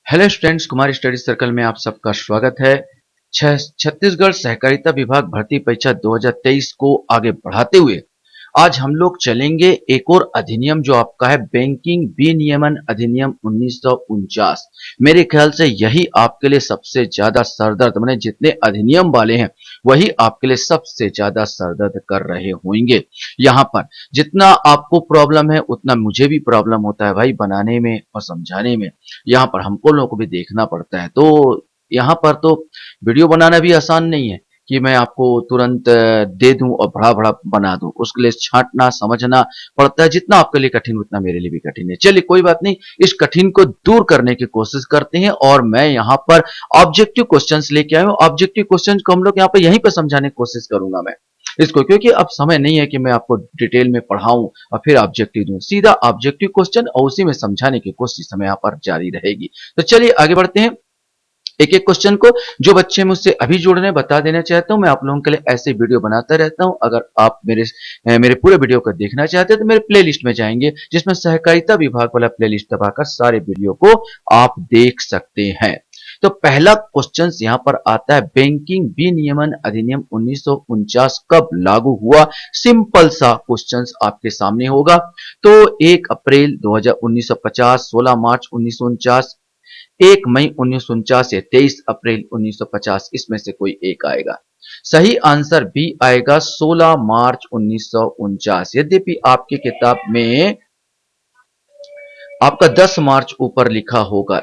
Hello students, Kumar study circle में आप सबका स्वागत है। छत्तीसगढ़ सहकारिता विभाग भर्ती परीक्षा 2023 को आगे बढ़ाते हुए आज हम लोग चलेंगे एक और अधिनियम जो आपका है बैंकिंग विनियमन अधिनियम 1949। मेरे ख्याल से यही आपके लिए सबसे ज्यादा सरदर्द, माने जितने अधिनियम वाले हैं वही आपके लिए सबसे ज्यादा सरदर्द कर रहे होंगे। यहाँ पर जितना आपको प्रॉब्लम है उतना मुझे भी प्रॉब्लम होता है भाई, बनाने में और समझाने में। यहाँ पर हमको लोगों को भी देखना पड़ता है, तो यहाँ पर तो वीडियो बनाना भी आसान नहीं है कि मैं आपको तुरंत दे दूं और बड़ा बड़ा बना दूं। उसके लिए छांटना समझना पड़ता है। जितना आपके लिए कठिन उतना मेरे लिए भी कठिन है। चलिए कोई बात नहीं, इस कठिन को दूर करने की कोशिश करते हैं और मैं यहाँ पर ऑब्जेक्टिव क्वेश्चंस लेके आया हूँ। ऑब्जेक्टिव क्वेश्चंस को हम लोग यहाँ पर यहीं पर समझाने की कोशिश करूंगा मैं इसको, क्योंकि अब समय नहीं है कि मैं आपको डिटेल में पढ़ाऊं और फिर ऑब्जेक्टिव दूं। सीधा ऑब्जेक्टिव क्वेश्चन और उसी में समझाने की कोशिश हमें यहाँ पर जारी रहेगी। तो चलिए आगे बढ़ते हैं एक एक क्वेश्चन को। जो बच्चे मुझसे अभी जुड़ रहे हैं बता देना चाहता हूं, मैं आप लोगों के लिए ऐसे वीडियो बनाता रहता हूं। अगर आप मेरे पूरे वीडियो को देखना चाहते हैं तो मेरे प्लेलिस्ट में जाएंगे, जिसमें सहकारिता विभाग वाला प्लेलिस्ट दबाकर सारे वीडियो को आप देख सकते हैं। तो पहला क्वेश्चन यहां पर आता है, बैंकिंग विनियमन अधिनियम 1949 कब लागू हुआ? सिंपल सा क्वेश्चन आपके सामने होगा। तो 1 अप्रैल 1950, 16 मार्च 1949, 1 मई 1949 या 23 अप्रैल 1950, इसमें से कोई एक आएगा। सही आंसर बी आएगा 16 मार्च 1949। यद्यपि आपकी किताब में आपका 10 मार्च ऊपर लिखा होगा,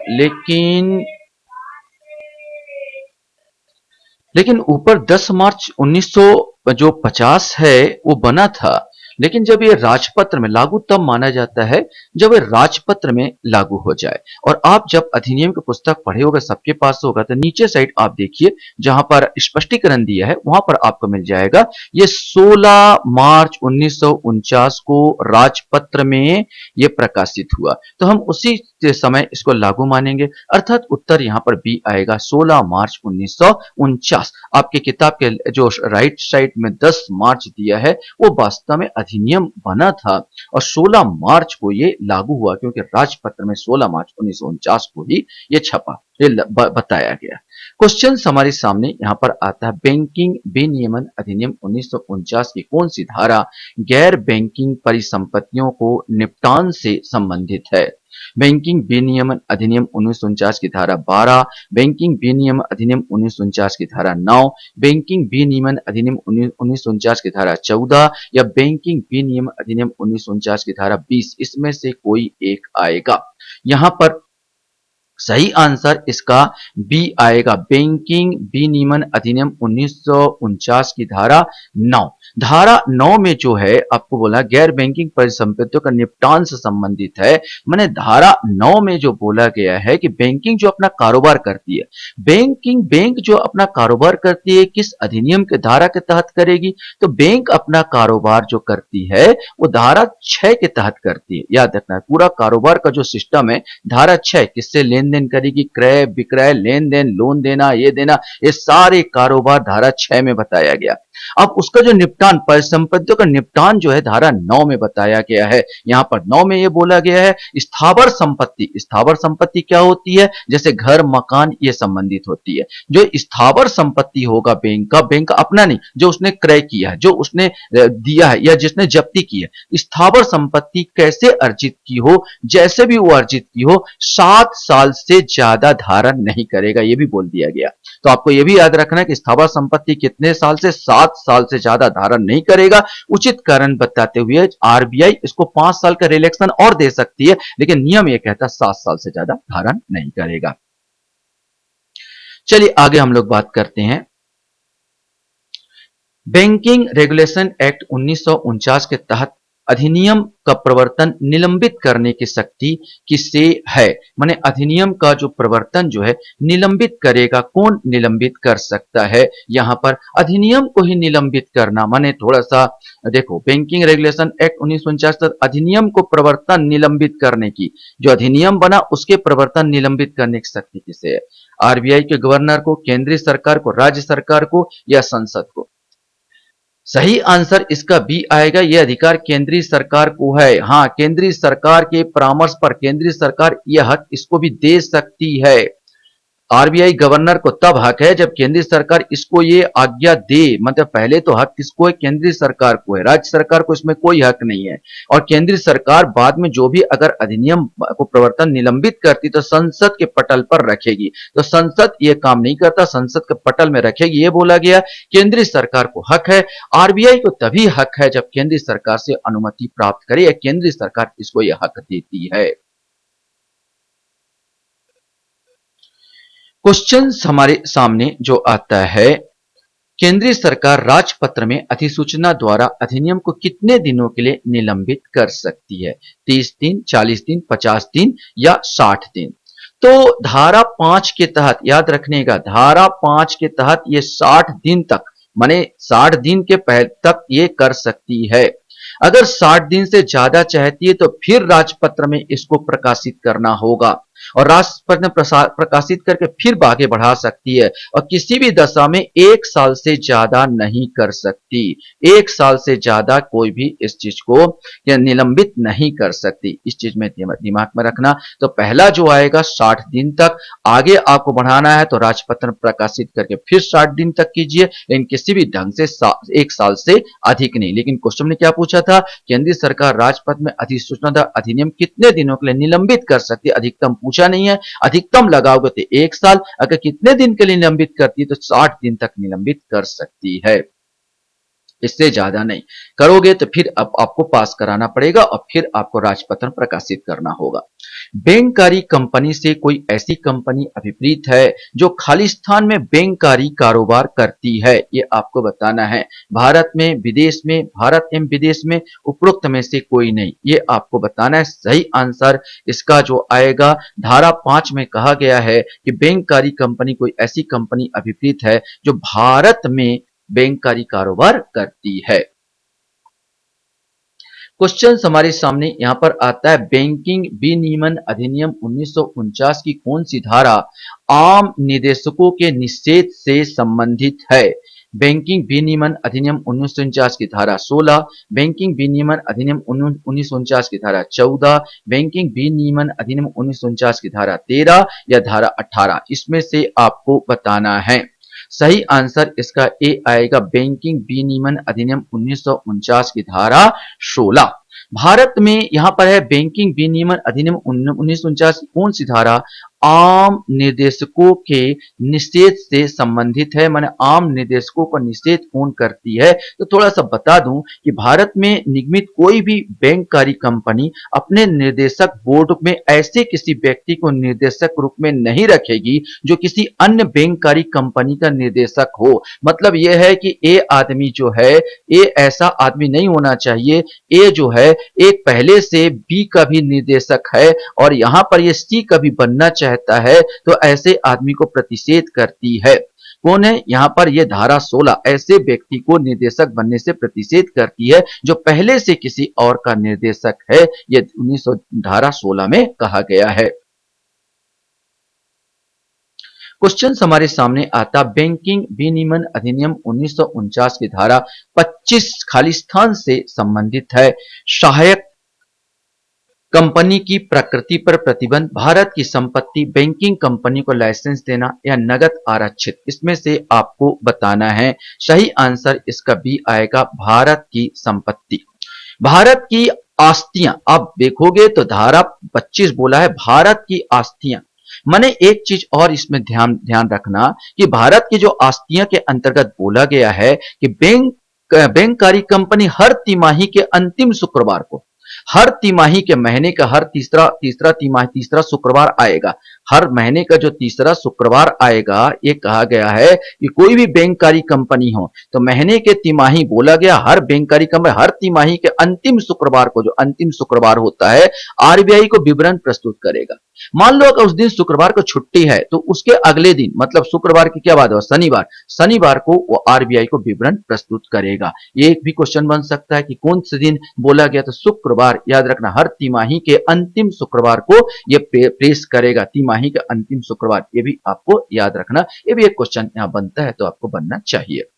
लेकिन ऊपर 10 मार्च 1900 जो 50 है वो बना था। लेकिन जब ये राजपत्र में लागू तब माना जाता है जब ये राजपत्र में लागू हो जाए। और आप जब अधिनियम की पुस्तक पढ़े होगा, सबके पास होगा, तो नीचे साइड आप देखिए जहां पर स्पष्टीकरण दिया है वहां पर आपको मिल जाएगा ये 16 मार्च 1949 को राजपत्र में ये प्रकाशित हुआ। तो हम उसी समय इसको लागू मानेंगे, अर्थात उत्तर यहां पर बी आएगा 16 मार्च 1949। आपके किताब के जो राइट साइड में 10 मार्च दिया है वो वास्तव में अधिनियम बना था और 16 मार्च को ये लागू हुआ, क्योंकि राजपत्र में 16 मार्च 1949 को ही ये छपा, ये बताया गया। क्वेश्चन हमारे सामने यहां पर आता है, बैंकिंग विनियमन अधिनियम 1949 की कौन सी धारा गैर बैंकिंग परिसंपत्तियों को निपटान से संबंधित है? बैंकिंग विनियमन अधिनियम 1949 की धारा 12, बैंकिंग विनियमन अधिनियम 1949 की धारा 9, बैंकिंग विनियमन अधिनियम 1949 की धारा 14 या बैंकिंग विनियमन अधिनियम 1949 की धारा 20, इसमें से कोई एक आएगा। यहां पर सही आंसर इसका बी आएगा, बैंकिंग विनियमन अधिनियम 1949 की धारा 9। धारा 9 में जो है आपको बोला गैर बैंकिंग परिसंपत्तियों का निपटान से संबंधित है। मैंने धारा 9 में जो बोला गया है कि बैंकिंग जो अपना कारोबार करती है, बैंक जो अपना कारोबार करती है किस अधिनियम के धारा के तहत करेगी? तो बैंक अपना कारोबार जो करती है वो धारा 6 के तहत करती है। याद रखना, पूरा कारोबार का जो सिस्टम है धारा 6 किससे लेन देन करेगी? क्रय विक्रय, लेन देन, लोन देना, ये देना, ये सारे कारोबार धारा 6 में बताया गया। अब उसका जो निपटान, परिसंपत्तियों का निपटान जो है धारा 9 में बताया गया है। यहां पर 9 में यह बोला गया है स्थावर संपत्ति। स्थावर संपत्ति क्या होती है? जैसे घर मकान, ये संबंधित होती है। जो स्थावर संपत्ति होगा बैंक का अपना नहीं, जो उसने क्रय किया है, जो उसने दिया है या जिसने जब्ती की है। स्थावर संपत्ति कैसे अर्जित की हो, जैसे भी वो अर्जित की हो, 7 साल से ज्यादा धारण नहीं करेगा, ये भी बोल दिया गया। तो आपको यह भी याद रखना है कि स्थावर संपत्ति कितने साल से? 7 साल से ज्यादा धारण नहीं करेगा। उचित कारण बताते हुए आरबीआई इसको 5 साल का रिलैक्सेशन और दे सकती है, लेकिन नियम यह कहता है 7 साल से ज्यादा धारण नहीं करेगा। चलिए आगे हम लोग बात करते हैं, बैंकिंग रेगुलेशन एक्ट 1949 के तहत अधिनियम का प्रवर्तन निलंबित करने की शक्ति किसे है? माने अधिनियम का जो प्रवर्तन जो है निलंबित करेगा, कौन निलंबित कर सकता है? यहां पर अधिनियम को ही निलंबित करना, माने थोड़ा सा देखो, बैंकिंग रेगुलेशन एक्ट 1949 तक अधिनियम को प्रवर्तन निलंबित करने की, जो अधिनियम बना उसके प्रवर्तन निलंबित करने की शक्ति किसे है? आरबीआई के गवर्नर को, केंद्रीय सरकार को, राज्य सरकार को या संसद को? सही आंसर इसका बी आएगा। यह अधिकार केंद्रीय सरकार को है। हाँ, केंद्रीय सरकार के परामर्श पर केंद्रीय सरकार यह हक इसको भी दे सकती है। आरबीआई गवर्नर को तब हक है जब केंद्रीय सरकार इसको ये आज्ञा दे। मतलब पहले तो हक किसको है? केंद्रीय सरकार को है, राज्य सरकार को इसमें कोई हक नहीं है। और केंद्रीय सरकार बाद में जो भी अगर अधिनियम को प्रवर्तन निलंबित करती तो संसद के पटल पर रखेगी। तो संसद ये काम नहीं करता, संसद के पटल में रखेगी, ये बोला गया। केंद्रीय सरकार को हक है। आरबीआई को तभी हक है जब केंद्रीय सरकार से अनुमति प्राप्त करे या केंद्रीय सरकार इसको यह हक देती है। क्वेश्चन हमारे सामने जो आता है, केंद्रीय सरकार राजपत्र में अधिसूचना द्वारा अधिनियम को कितने दिनों के लिए निलंबित कर सकती है? 30 दिन, 40 दिन, 50 दिन या 60 दिन? तो धारा 5 के तहत याद रखने का, धारा 5 के तहत ये 60 दिन तक, माने 60 दिन के पहले तक ये कर सकती है। अगर 60 दिन से ज्यादा चाहती है तो फिर राजपत्र में इसको प्रकाशित करना होगा और राजपत्र में प्रकाशित करके फिर आगे बढ़ा सकती है। और किसी भी दशा में 1 साल से ज्यादा नहीं कर सकती। 1 साल से ज्यादा कोई भी इस चीज को निलंबित नहीं कर सकती। इस चीज में दिमाग में रखना। तो पहला जो आएगा 60 दिन तक, आगे आपको बढ़ाना है तो राजपत्र में प्रकाशित करके फिर 60 दिन तक कीजिए, लेकिन किसी भी ढंग से 1 साल से अधिक नहीं। लेकिन क्वेश्चन ने क्या पूछा था? केंद्रीय सरकार राजपत्र में अधिसूचना अधिनियम कितने दिनों के लिए निलंबित कर सकती है? अधिकतम पूछा नहीं है। अधिकतम लगाओगे तो 1 साल, अगर कितने दिन के लिए निलंबित करती है तो 60 दिन तक निलंबित कर सकती है, इससे ज्यादा नहीं। करोगे तो फिर अब आपको पास कराना पड़ेगा और फिर आपको राजपत्र प्रकाशित करना होगा। बैंककारी कंपनी से कोई ऐसी कंपनी अभिप्रीत है जो खालिस्तान में बैंककारी कारोबार करती है? ये आपको बताना है। भारत में, विदेश में, भारत एवं विदेश में, उपरोक्त में से कोई नहीं, ये आपको बताना है। सही आंसर इसका जो आएगा, धारा 5 में कहा गया है कि बैंककारी कंपनी कोई ऐसी कंपनी अभिप्रीत है जो भारत में बैंककारी कारोबार करती है। क्वेश्चन हमारे सामने यहां पर आता है, बैंकिंग विनियमन अधिनियम 1949 की कौन सी धारा आम निदेशकों के निषेध से संबंधित है? बैंकिंग विनियमन अधिनियम 1949 की धारा 16, बैंकिंग विनियमन अधिनियम 1949 की धारा 14, बैंकिंग विनियमन अधिनियम 1949 की धारा 13 या धारा 18? इसमें से आपको बताना है। सही आंसर इसका ए आएगा, बैंकिंग विनियमन अधिनियम 1949 की धारा 16। भारत में यहां पर है बैंकिंग विनियमन अधिनियम 1949 की कौन सी धारा आम निर्देशकों के निषेध से संबंधित है? माने आम निर्देशकों पर निषेध कौन करती है? तो थोड़ा सा बता दूं कि भारत में निगमित कोई भी बैंककारी कंपनी अपने निर्देशक बोर्ड में ऐसे किसी व्यक्ति को निर्देशक रूप में नहीं रखेगी जो किसी अन्य बैंककारी कंपनी का निर्देशक हो। मतलब यह है कि ए आदमी जो है, ए ऐसा आदमी नहीं होना चाहिए। ए जो है, एक पहले से बी का भी निर्देशक है और यहां पर ये सी का भी बनना चाहता है, तो ऐसे आदमी को प्रतिषेध करती है। कौन है यहां पर? यह धारा 16 ऐसे व्यक्ति को निर्देशक बनने से प्रतिषेध करती है जो पहले से किसी और का निर्देशक है। यह 1900 धारा 16 में कहा गया है। क्वेश्चन हमारे सामने आता, बैंकिंग विनियमन अधिनियम 1949 की धारा 25 खालिस्तान से संबंधित है। सहायक कंपनी की प्रकृति पर प्रतिबंध, भारत की संपत्ति, बैंकिंग कंपनी को लाइसेंस देना या नगद आरक्षित? इसमें से आपको बताना है। सही आंसर इसका बी आएगा, भारत की संपत्ति। भारत की आस्तियां, आप देखोगे तो धारा 25 बोला है भारत की आस्तियां। माने एक चीज और इसमें ध्यान ध्यान रखना कि भारत की जो आस्तियां के अंतर्गत बोला गया है कि बैंककारी कंपनी हर तिमाही के अंतिम शुक्रवार को, हर तिमाही के महीने का हर तीसरा तीसरा तिमाही तीसरा शुक्रवार आएगा, हर महीने का जो तीसरा शुक्रवार आएगा, ये कहा गया है कि कोई भी बैंककारी कंपनी हो तो महीने के तिमाही बोला गया, हर बैंककारी कंपनी हर तिमाही के अंतिम शुक्रवार को, जो अंतिम शुक्रवार होता है, आरबीआई को विवरण प्रस्तुत करेगा। मान लो अगर उस दिन शुक्रवार को छुट्टी है तो उसके अगले दिन, मतलब शुक्रवार की क्या बात है, शनिवार, शनिवार को वो आरबीआई को विवरण प्रस्तुत करेगा। ये एक भी क्वेश्चन बन सकता है कि कौन से दिन बोला गया, तो शुक्रवार, याद रखना, हर तिमाही के अंतिम शुक्रवार को ये पेश करेगा, तिमाही का अंतिम शुक्रवार, ये भी आपको याद रखना। ये भी एक क्वेश्चन यहां बनता है तो आपको बनना चाहिए।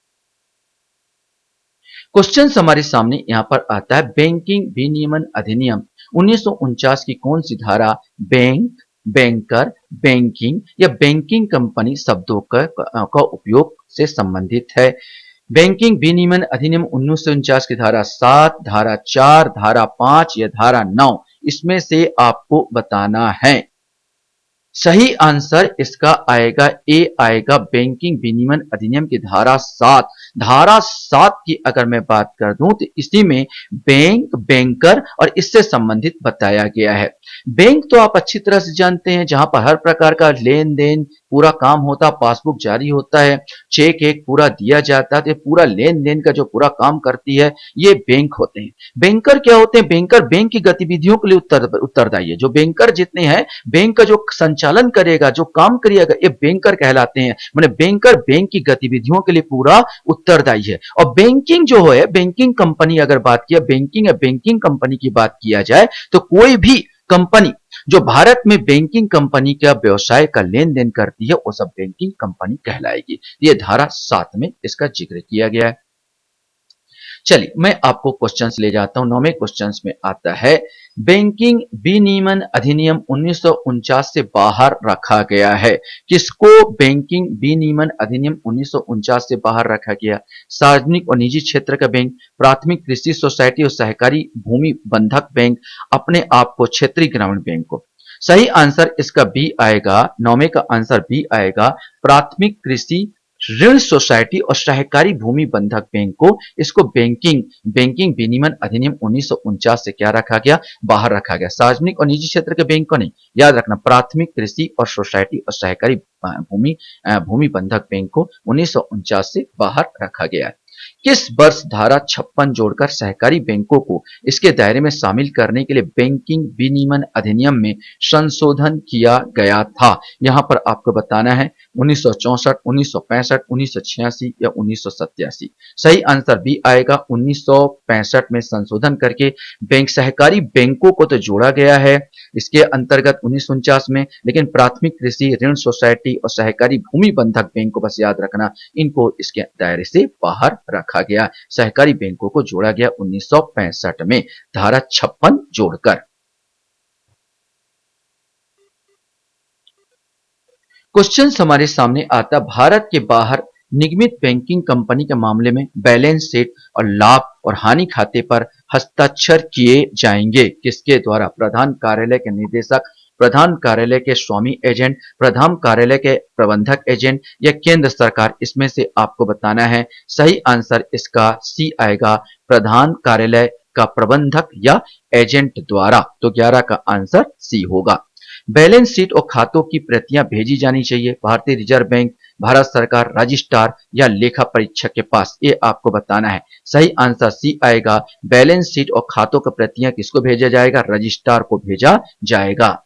क्वेश्चन हमारे सामने यहां पर आता है बैंकिंग विनियमन अधिनियम 1949 की कौन सी धारा बैंक, बैंकर, बैंकिंग या बैंकिंग कंपनी शब्दों का उपयोग से संबंधित है। बैंकिंग विनियमन अधिनियम 1949 की धारा 7, धारा 4, धारा 5 या धारा 9 इसमें से आपको बताना है। सही आंसर इसका आएगा ए आएगा बैंकिंग विनियमन अधिनियम की धारा 7। धारा 7 की अगर मैं बात कर दूं तो इसी में बैंक, बैंकर और इससे संबंधित बताया गया है। बैंक तो आप अच्छी तरह से जानते हैं, जहां पर हर प्रकार का लेन देन पूरा काम होता, पासबुक जारी होता है, चेक एक पूरा दिया जाता है, तो पूरा लेन देन का जो पूरा काम करती है ये बैंक होते हैं। बैंकर क्या होते हैं? बैंकर बैंक की गतिविधियों के लिए उत्तरदायी है। जो बैंकर जितने हैं, बैंक का जो संचालन करेगा, जो काम करेगा, ये बैंकर कहलाते हैं। माने बैंकर बैंक की गतिविधियों के लिए पूरा उत्तरदायी है। और बैंकिंग जो है, बैंकिंग कंपनी अगर बात किया, बैंकिंग या बैंकिंग कंपनी की बात किया जाए तो कोई भी कंपनी जो भारत में बैंकिंग कंपनी का व्यवसाय का लेन देन करती है वो सब बैंकिंग कंपनी कहलाएगी। ये धारा 7 में इसका जिक्र किया गया है। चलिए मैं आपको क्वेश्चंस ले जाता हूं। 9वें क्वेश्चंस में आता है बैंकिंग विनियमन अधिनियम 1949 से बाहर रखा गया है। किसको बैंकिंग विनियमन अधिनियम 1949 से बाहर रखा गया? सार्वजनिक और निजी क्षेत्र का बैंक, प्राथमिक कृषि सोसाइटी और सहकारी भूमि बंधक बैंक, अपने आप को क्षेत्रीय ग्रामीण बैंक को। सही आंसर इसका बी आएगा। 9वें का आंसर बी आएगा। प्राथमिक कृषि ऋण सोसाइटी और सहकारी भूमि बंधक बैंक को, इसको बैंकिंग बैंकिंग विनियमन अधिनियम 1949 से क्या रखा गया? बाहर रखा गया। सार्वजनिक और निजी क्षेत्र के बैंक को नहीं, याद रखना, प्राथमिक कृषि और सोसाइटी और सहकारी भूमि बंधक बैंक को 1949 से बाहर रखा गया है। किस वर्ष धारा 56 जोड़कर सहकारी बैंकों को इसके दायरे में शामिल करने के लिए बैंकिंग विनियमन अधिनियम में संशोधन किया गया था? यहां पर आपको बताना है 1964, 1965, 1986 या 1987। सही आंसर बी आएगा। 1965 में संशोधन करके बैंक सहकारी बैंकों को तो जोड़ा गया है इसके अंतर्गत 1949 में, लेकिन प्राथमिक कृषि ऋण सोसाइटी और सहकारी भूमि बंधक बैंक को बस याद रखना, इनको इसके दायरे से बाहर रखा गया। सहकारी बैंकों को जोड़ा गया 1965 में धारा 56 जोड़कर। क्वेश्चन हमारे सामने आता, भारत के बाहर निगमित बैंकिंग कंपनी के मामले में बैलेंस शीट और लाभ और हानि खाते पर हस्ताक्षर किए जाएंगे किसके द्वारा? प्रधान कार्यालय के निदेशक, प्रधान कार्यालय के स्वामी एजेंट, प्रधान कार्यालय के प्रबंधक एजेंट या केंद्र सरकार? इसमें से आपको बताना है। सही आंसर इसका सी आएगा। प्रधान कार्यालय का प्रबंधक या एजेंट द्वारा। तो 11 का आंसर सी होगा। बैलेंस शीट और खातों की प्रतियां भेजी जानी चाहिए भारतीय रिजर्व बैंक, भारत सरकार, रजिस्ट्रार या लेखा परीक्षक के पास? ये आपको बताना है। सही आंसर सी आएगा। बैलेंस शीट और खातों की प्रतियां किसको भेजा जाएगा? रजिस्ट्रार को भेजा जाएगा।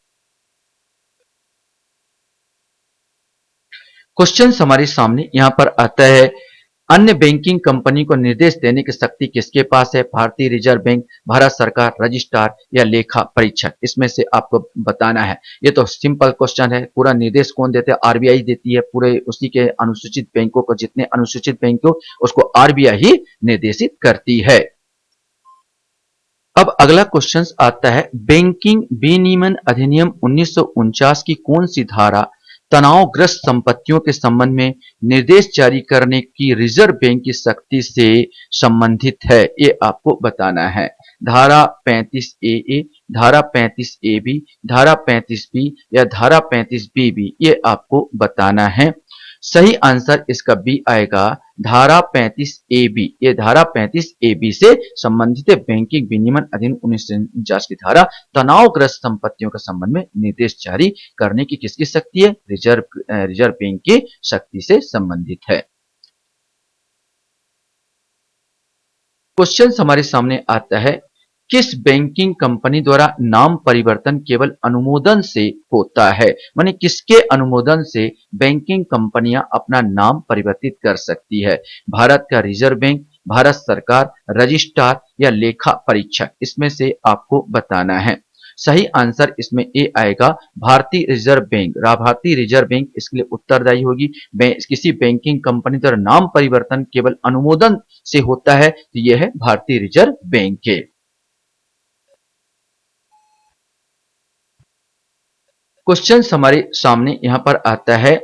क्वेश्चन हमारे सामने यहां पर आता है, अन्य बैंकिंग कंपनी को निर्देश देने की शक्ति किसके पास है? भारतीय रिजर्व बैंक, भारत सरकार, रजिस्ट्रार या लेखा परीक्षक? इसमें से आपको बताना है। ये तो सिंपल क्वेश्चन है। पूरा निर्देश कौन देते हैं? आरबीआई देती है। पूरे उसी के अनुसूचित बैंकों को, जितने अनुसूचित बैंक हो उसको आरबीआई ही निर्देशित करती है। अब अगला क्वेश्चन आता है, बैंकिंग विनियमन अधिनियम 1949 की कौन सी धारा तनावग्रस्त संपत्तियों के संबंध में निर्देश जारी करने की रिजर्व बैंक की शक्ति से संबंधित है? ये आपको बताना है। धारा 35 ए, धारा 35 ए बी, धारा 35 बी या धारा 35 बी बी? ये आपको बताना है। सही आंसर इसका बी आएगा। धारा 35 ए बी। ये धारा 35 ए बी से संबंधित है। बैंकिंग विनियमन अधिनियम 1949 की धारा तनावग्रस्त संपत्तियों के संबंध में निर्देश जारी करने की किसकी शक्ति है? रिजर्व बैंक की शक्ति से संबंधित है। क्वेश्चन हमारे सामने आता है, किस बैंकिंग कंपनी द्वारा नाम परिवर्तन केवल अनुमोदन से होता है? माने किसके अनुमोदन से बैंकिंग कंपनियां अपना नाम परिवर्तित कर सकती है? भारत का रिजर्व बैंक, भारत सरकार, रजिस्ट्रार या लेखा परीक्षक? इसमें से आपको बताना है। सही आंसर इसमें ए आएगा, भारतीय रिजर्व बैंक। भारतीय रिजर्व बैंक इसके लिए उत्तरदायी होगी। किसी बैंकिंग कंपनी द्वारा नाम परिवर्तन केवल अनुमोदन से होता है, तो यह है भारतीय रिजर्व बैंक के। क्वेश्चन हमारे सामने यहां पर आता है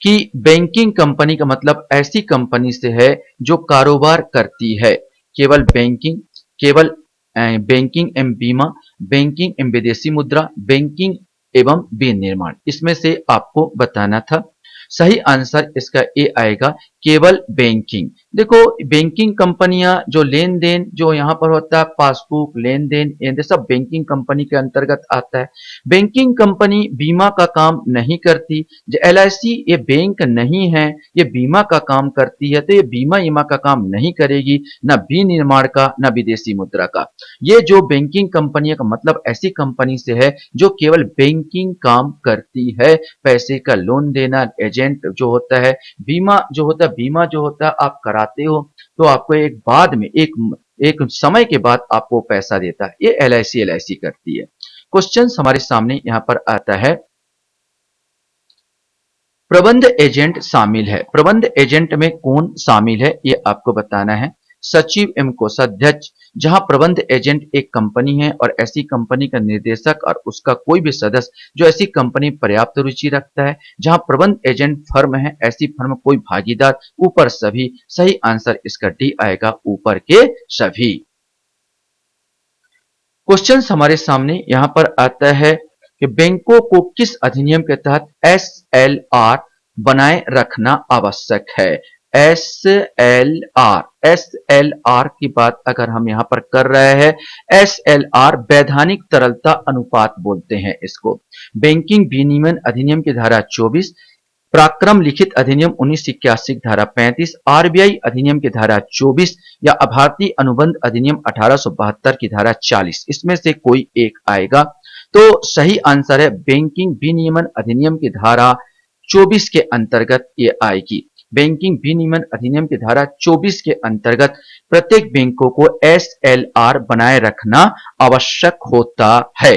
कि बैंकिंग कंपनी का मतलब ऐसी कंपनी से है जो कारोबार करती है, केवल बैंकिंग, केवल बैंकिंग एवं बीमा, बैंकिंग एवं विदेशी मुद्रा, बैंकिंग एवं विनिर्माण, इसमें से आपको बताना था। सही आंसर इसका ए आएगा, केवल बैंकिंग। देखो, बैंकिंग कंपनियां जो लेन देन जो यहां पर होता है, पासबुक, लेन देन, ये सब बैंकिंग कंपनी के अंतर्गत आता है। बैंकिंग कंपनी बीमा का काम नहीं करती। जो एलआईसी ये बैंक नहीं है, ये बीमा का काम करती है, तो ये बीमा ईमा का काम नहीं करेगी, ना विनिर्माण का, ना विदेशी मुद्रा का। ये जो बैंकिंग कंपनियों का मतलब ऐसी कंपनी से है जो केवल बैंकिंग काम करती है, पैसे का लोन देना, एजेंट जो होता है, बीमा जो होता है आप कराते हो, तो आपको एक बाद में एक समय के बाद आपको पैसा देता है, ये एलआईसी करती है। क्वेश्चन हमारे सामने यहां पर आता है, प्रबंध एजेंट शामिल है। प्रबंध एजेंट में कौन शामिल है, ये आपको बताना है। सचिव एवं कोषाध्यक्ष, जहां प्रबंध एजेंट एक कंपनी है और ऐसी कंपनी का निर्देशक और उसका कोई भी सदस्य जो ऐसी कंपनी पर्याप्त रुचि रखता है। जहां प्रबंध एजेंट फर्म है, ऐसी फर्म कोई भागीदार, ऊपर सभी। सही आंसर इसका डी आएगा, ऊपर के सभी। क्वेश्चन हमारे सामने यहां पर आता है कि बैंकों को किस अधिनियम के तहत एसएलआर बनाए रखना आवश्यक है। एसएलआर की बात अगर हम यहां पर कर रहे हैं, एसएलआर वैधानिक तरलता अनुपात बोलते हैं इसको। बैंकिंग विनियमन अधिनियम की धारा 24, पराक्रम लिखित अधिनियम 1981 की धारा 35, आरबीआई अधिनियम की धारा 24 या भारतीय अनुबंध अधिनियम 1872 की धारा 40, इसमें से कोई एक आएगा। तो सही आंसर है बैंकिंग विनियमन अधिनियम की धारा 24 के अंतर्गत ये आएगी। बैंकिंग विनियमन अधिनियम की धारा 24 के अंतर्गत प्रत्येक बैंकों को एसएलआर बनाए रखना आवश्यक होता है।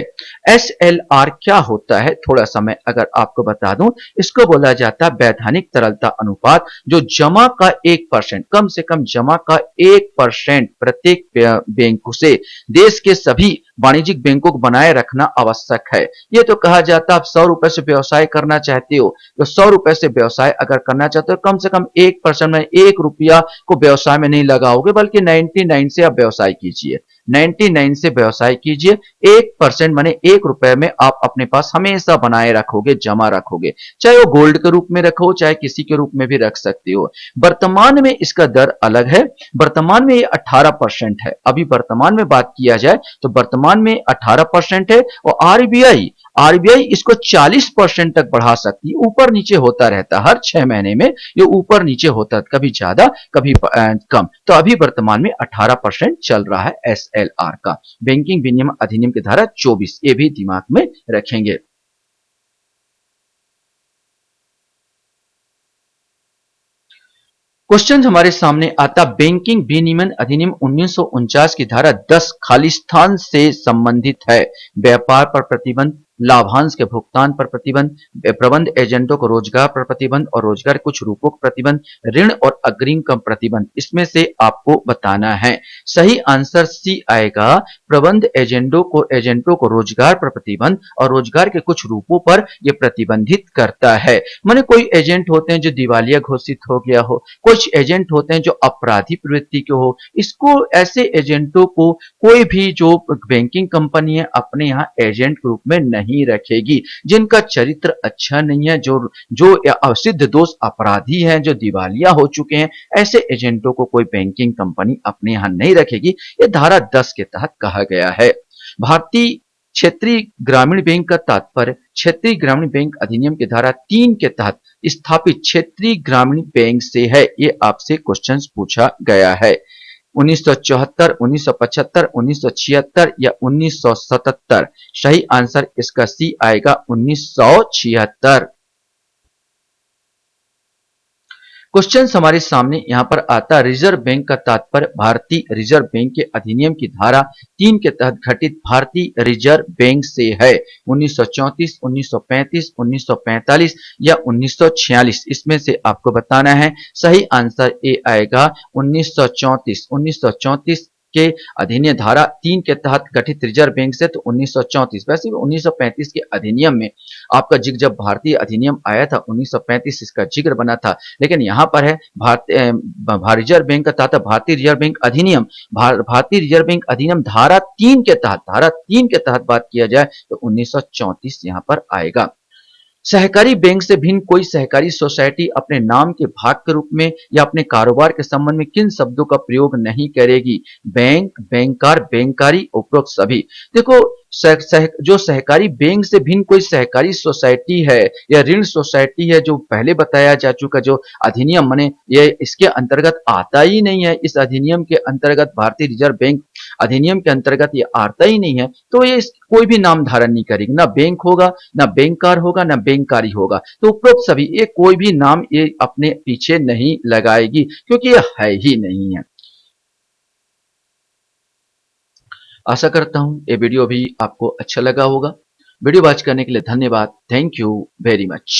एसएलआर क्या होता है, थोड़ा सा मैं अगर आपको बता दूं, इसको बोला जाता है वैधानिक तरलता अनुपात, जो जमा का 1%, कम से कम जमा का 1% प्रत्येक बैंक से देश के सभी वाणिज्यिक बैंकों को बनाए रखना आवश्यक है। ये तो कहा जाता है आप 100 रुपए से व्यवसाय करना चाहते हो, तो 100 रुपए से व्यवसाय अगर करना चाहते हो, कम से कम 1% में 1 रुपया को व्यवसाय में नहीं लगाओगे, बल्कि 99 से आप व्यवसाय कीजिए। 99 से व्यवसाय कीजिए, 1% माने 1 रुपए में आप अपने पास हमेशा बनाए रखोगे, जमा रखोगे। चाहे वो गोल्ड के रूप में रखो, चाहे किसी के रूप में भी रख सकते हो। वर्तमान में इसका दर अलग है, वर्तमान में ये 18% है। अभी वर्तमान में बात किया जाए तो वर्तमान में 18% है, और आरबीआई इसको 40% तक बढ़ा सकती है। ऊपर नीचे होता रहता है, हर 6 महीने में ये ऊपर नीचे होता है, कभी ज्यादा कभी कम। तो अभी वर्तमान में 18% चल रहा है एसएलआर का, बैंकिंग विनियमन अधिनियम की धारा 24, ये भी दिमाग में रखेंगे। क्वेश्चन हमारे सामने आता, बैंकिंग विनियमन अधिनियम 1949 की धारा 10 खालिस्तान से संबंधित है। व्यापार पर प्रतिबंध, लाभांश के भुगतान पर प्रतिबंध, प्रबंध एजेंटों को रोजगार पर प्रतिबंध और रोजगार के कुछ रूपों का प्रतिबंध, ऋण और अग्रिम का प्रतिबंध, इसमें से आपको बताना है। सही आंसर सी आएगा, प्रबंध एजेंटों को रोजगार पर प्रतिबंध और रोजगार के कुछ रूपों पर यह प्रतिबंधित करता है। माने कोई एजेंट होते हैं जो दिवालिया घोषित हो गया हो, कुछ एजेंट होते हैं जो अपराधी प्रवृत्ति के हो, इसको ऐसे एजेंटों को कोई भी जो बैंकिंग कंपनी है अपने यहाँ एजेंट के रूप में नहीं रखेगी। जिनका चरित्र अच्छा नहीं है, जो जो असिद्ध दोष अपराधी हैं, जो दिवालिया हो चुके हैं, ऐसे एजेंटों को कोई बैंकिंग कंपनी अपने यहाँ नहीं रखेगी। ये धारा 10 के तहत कहा गया है। भारतीय क्षेत्रीय ग्रामीण बैंक का तात्पर्य क्षेत्रीय ग्रामीण बैंक अधिनियम की धारा 3 के तहत स्थापित क्षेत्रीय ग्रामीण बैंक से है। ये आपसे क्वेश्चन पूछा गया है। 1974, 1975, 1976 या 1977, सही आंसर इसका सी आएगा, 1976। क्वेश्चन हमारे सामने यहाँ पर आता है, रिजर्व बैंक का तात्पर्य भारतीय रिजर्व बैंक के अधिनियम की धारा 3 के तहत गठित भारतीय रिजर्व बैंक से है। 1934, 1935, 1945 या 1946 इसमें से आपको बताना है। सही आंसर ए आएगा 1934। 1934 के अधिनियम धारा 3 के तहत गठित रिजर्व बैंक से, तो 1934। वैसे भी 1935 के अधिनियम में आपका जिक्र, जब भारतीय अधिनियम आया था 1935 इसका जिक्र बना था, लेकिन यहाँ पर है रिजर्व बैंक का तात्पर्य भारतीय रिजर्व बैंक अधिनियम। भारतीय रिजर्व बैंक अधिनियम धारा 3 के तहत, धारा 3 के तहत बात किया जाए तो 1934 यहाँ पर आएगा। सहकारी बैंक से भिन्न कोई सहकारी सोसाइटी अपने नाम के भाग के रूप में या अपने कारोबार के संबंध में किन शब्दों का प्रयोग नहीं करेगी? बैंक, बैंकर, बैंकारी, उपरोक्त सभी। देखो, जो सहकारी बैंक से भिन्न कोई सहकारी सोसाइटी है या ऋण सोसाइटी है, जो पहले बताया जा चुका, जो अधिनियम माने ये इसके अंतर्गत आता ही नहीं है। इस अधिनियम के अंतर्गत, भारतीय रिजर्व बैंक अधिनियम के अंतर्गत ये आता ही नहीं है, तो ये कोई भी नाम धारण नहीं करेगी। ना बैंक होगा, ना बैंकर होगा, ना बैंकारी होगा। तो उपरोक्त सभी, ये कोई भी नाम ये अपने पीछे नहीं लगाएगी, क्योंकि ये है ही नहीं है। आशा करता हूं ये वीडियो भी आपको अच्छा लगा होगा। वीडियो वॉच करने के लिए धन्यवाद। Thank you very much.